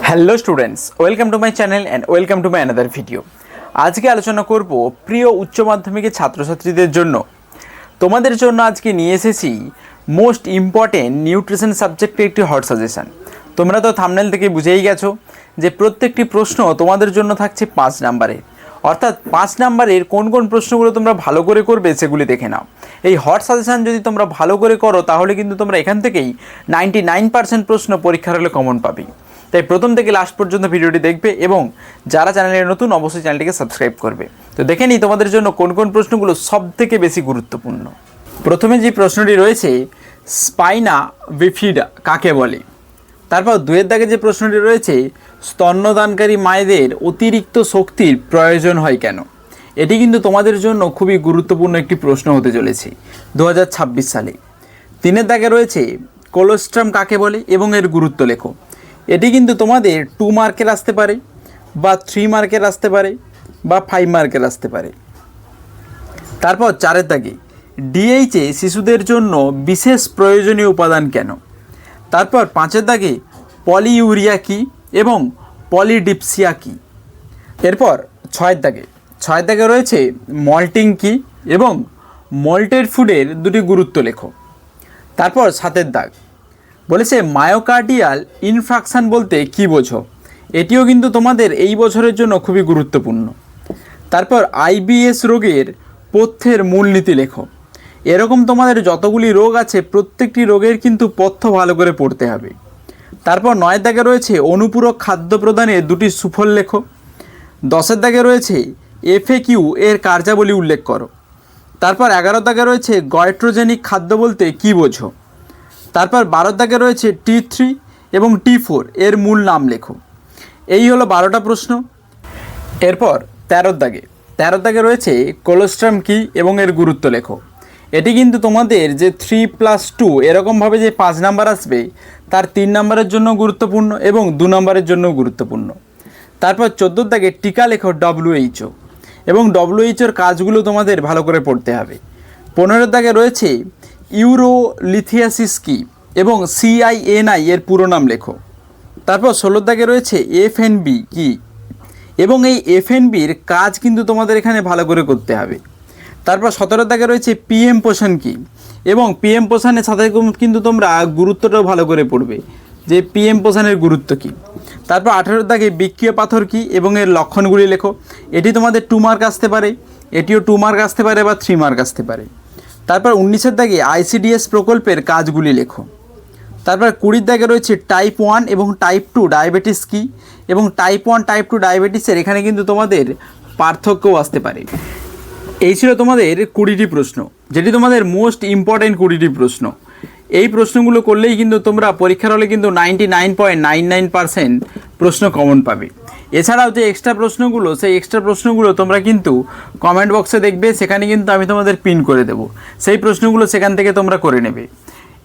Hello students, welcome to my channel and welcome to my another video. আজকে আলোচনা করব প্রিয় উচ্চ মাধ্যমিকের ছাত্রছাত্রীদের জন্য তোমাদের জন্য আজকে নিয়ে এসেছি মোস্ট ইম্পর্টেন্ট নিউট্রিশন সাবজেক্টের একটি হট সাজেশান। তোমরা তো থাম্বনেল থেকে বুঝেই গেছো যে প্রত্যেকটি প্রশ্ন তোমাদের জন্য থাকছে 5 নাম্বারের, অর্থাৎ 5 নাম্বারের কোন কোন প্রশ্নগুলো তোমরা ভালো করে করবে সেগুলি দেখে নাও। এই হট সাজেশান যদি তোমরা ভালো করে করো তাহলে কিন্তু তোমরা এখান থেকেই 99% প্রশ্ন পরীক্ষার হলে কমন পাবে। তাই প্রথম থেকে লাস্ট পর্যন্ত ভিডিওটি দেখবে এবং যারা চ্যানেলে নতুন অবশ্যই চ্যানেলটিকে সাবস্ক্রাইব করবে। তো দেখে নিই তোমাদের জন্য কোন কোন প্রশ্নগুলো সবথেকে বেশি গুরুত্বপূর্ণ। প্রথমে যে প্রশ্নটি রয়েছে, স্পাইনা বিফিডা কাকে বলে? তারপর 2-এর দাগে যে প্রশ্নটি রয়েছে, স্তন্যদানকারী মায়েদের অতিরিক্ত শক্তির প্রয়োজন হয় কেন? এটি কিন্তু তোমাদের জন্য খুবই গুরুত্বপূর্ণ একটি প্রশ্ন হতে চলেছে 2026 সালে। 3-এর দাগে রয়েছে, কোলোস্ট্রাম কাকে বলে এবং এর গুরুত্ব লেখো। এটি কিন্তু তোমাদের 2 মার্কের আসতে পারে বা 3 মার্কের আসতে পারে বা 5 মার্কের আসতে পারে। তারপর 4-এর দাগে, ডিএইচে শিশুদের জন্য বিশেষ প্রয়োজনীয় উপাদান কেন? তারপর 5-এর দাগে, পলিইউরিয়া কী এবং পলিডিপসিয়া কী? এরপর 6-এর দাগে রয়েছে, মল্টিং কী এবং মল্টেড ফুডের দুটি গুরুত্ব লেখো। তারপর 7-এর দাগ বলেছে, মায়োকার্ডিয়াল ইনফ্রাকশান বলতে কী বোঝো? এটিও কিন্তু তোমাদের এই বছরের জন্য খুবই গুরুত্বপূর্ণ। তারপর আইবিএস রোগের পথ্যের মূলনীতি লেখো। এরকম তোমাদের যতগুলি রোগ আছে প্রত্যেকটি রোগের কিন্তু পথ্য ভালো করে পড়তে হবে। তারপর 9-এর দাগে রয়েছে, অনুপূরক খাদ্য প্রদানের দুটি সুফল লেখো। 10-এর দাগে রয়েছে, এফএকিউ এর কার্যাবলী উল্লেখ করো। তারপর 11-এর দাগে রয়েছে, গয়ট্রোজেনিক খাদ্য বলতে কী বোঝো? তারপর 12-এর দাগে রয়েছে, T3 এবং T4 এর মূল নাম লেখো। এই হলো 12টা প্রশ্ন। এরপর 13-এর দাগে রয়েছে, কোলোস্ট্রাম কী এবং এর গুরুত্ব লেখো। এটি কিন্তু তোমাদের যে 3+2 এরকমভাবে যে 5 নাম্বার আসবে তার 3 নাম্বারের জন্য গুরুত্বপূর্ণ এবং 2 নাম্বারের জন্য গুরুত্বপূর্ণ। তারপর 14-এর দাগে টিকা লেখো WHO এবং WHOর কাজগুলো তোমাদের ভালো করে পড়তে হবে। 15-এর দাগে রয়েছে, ইউরোলিথিয়াসিস কী এবং CINI এর পুরো নাম লেখো। তারপর 16-এর দাগে রয়েছে, FNB কী এবং এই FNBর কাজ কিন্তু তোমাদের এখানে ভালো করে করতে হবে। তারপর 17-এর দাগে রয়েছে, PM পোষণ কী এবং PM পোষণের সাথে কিন্তু তোমরা গুরুত্বটাও ভালো করে পড়বে যে PM পোষণের গুরুত্ব কী। তারপর 18-এর দাগে, বৃক্কীয় পাথর কী এবং এর লক্ষণগুলি লেখো। এটি তোমাদের 2 মার্ক আসতে পারে, এটিও 2 মার্ক আসতে পারে বা 3 মার্ক আসতে পারে। তারপর 19-এর দাগে, ICDS প্রকল্পের কাজগুলি লেখো। তারপর 20-এর দাগে রয়েছে, টাইপ 1 এবং টাইপ 2 ডায়াবেটিস কী এবং টাইপ 1 টাইপ 2 ডায়াবেটিসের এখানে কিন্তু তোমাদের পার্থক্যও আসতে পারে। এই ছিল তোমাদের 20টি প্রশ্ন, যেটি তোমাদের মোস্ট ইম্পর্টেন্ট 20টি প্রশ্ন। এই প্রশ্নগুলো করলেই কিন্তু তোমরা পরীক্ষার হলে কিন্তু 99.99% প্রশ্ন কমন পাবে। এছাড়াও যে এক্সট্রা প্রশ্নগুলো, সেই এক্সট্রা প্রশ্নগুলো তোমরা কিন্তু কমেন্ট বক্সে দেখবে, সেখানে কিন্তু আমি তোমাদের পিন করে দেবো। সেই প্রশ্নগুলো সেখান থেকে তোমরা করে নেবে।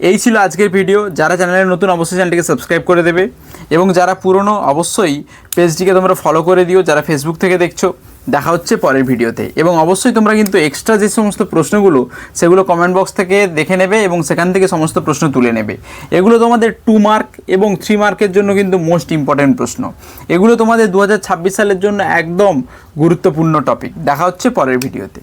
এই ছিল আজকের ভিডিও। যারা চ্যানেলে নতুন অবশ্যই চ্যানেলটিকে সাবস্ক্রাইব করে দেবে এবং যারা পুরনো অবশ্যই পেজটিকে তোমরা ফলো করে দিও। যারা ফেসবুক থেকে দেখছো, দেখা হচ্ছে পরের ভিডিওতে। এবং অবশ্যই তোমরা কিন্তু এক্সট্রা যে সমস্ত প্রশ্নগুলো সেগুলো কমেন্ট বক্স থেকে দেখে নেবে এবং সেখান থেকে সমস্ত প্রশ্ন তুলে নেবে। এগুলো তোমাদের 2 মার্ক এবং 3 মার্কের জন্য কিন্তু মোস্ট ইম্পর্টেন্ট প্রশ্ন। এগুলো তোমাদের 2026 সালের জন্য একদম গুরুত্বপূর্ণ টপিক। দেখা হচ্ছে পরের ভিডিওতে।